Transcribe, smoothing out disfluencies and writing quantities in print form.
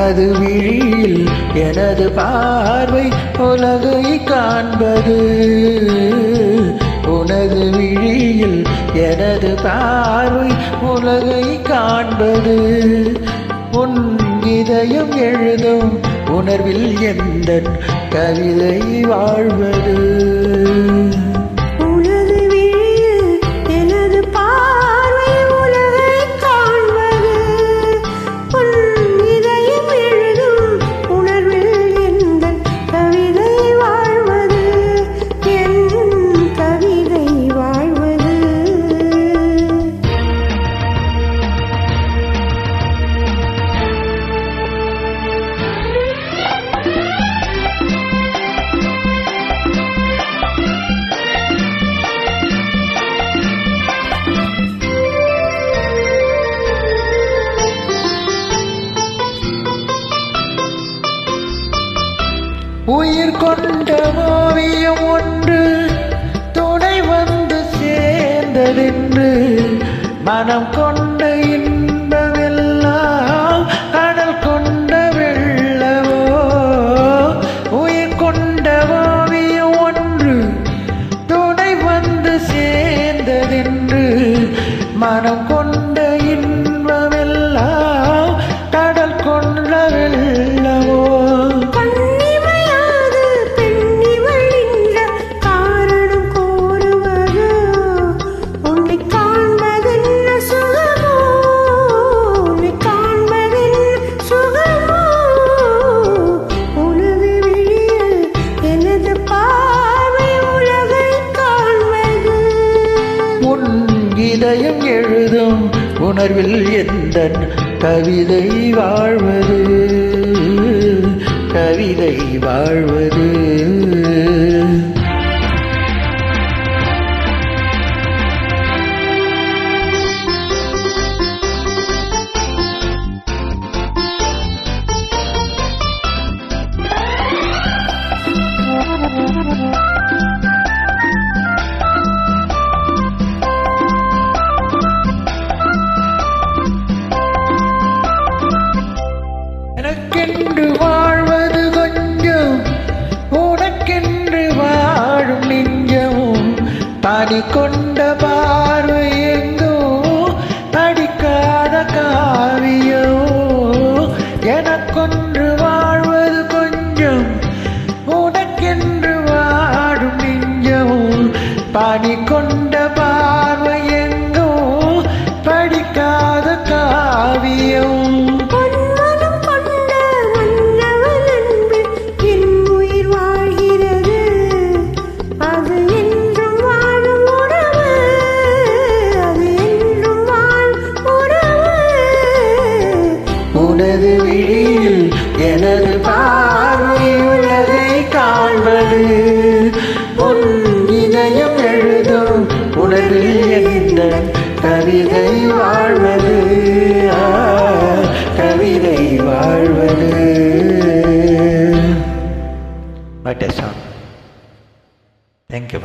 உனது விழியில் எனது பார்வை உலகை காண்பது. உனது விழியில் எனது பார்வை உலகை காண்பது. உன் இதயம் எழுதும் உணர்வில் எந்தன் கவிதை வாழ்வது. உயிர் கொண்ட ஓவியம் ஒன்று துணை வந்து சேர்ந்ததென்று மனம் கொண்ட இன்பமெல்லாம் கடல் கொண்ட வெள்ளவோ. உயிர் கொண்ட ஓவியம் ஒன்று துணை வந்து சேர்ந்ததென்று மனம் கொண்ட இன்பமெல்லாம் கடல் கொண்ட வெள்ளவோ. இதயம் எழுதும் உணர்வில் எந்தன் கவிதை வாழ்வது. கவிதை வாழ்வது. எனக்கென்று வாழ்வது கொஞ்சம், உனக்கென்று வாழும் நெஞ்சமும் பனி கொண்ட பார்வை எங்கோ படிக்காத காவியோ. எனக்கொன்று வாழ்வது கொஞ்சம், உனக்கென்று வாழும் நெஞ்சமும் பனி கொண்ட பார்வை எங்கோ படிக்காத காவியம். உனது விழியில் எனது பார்வை உலகை காண்பது. உன் இதயம் எழுதும் உணர்வில் எந்தன் கவிதை வாழ்வது. கவிதை வாழ்வது. What a song. Thank you.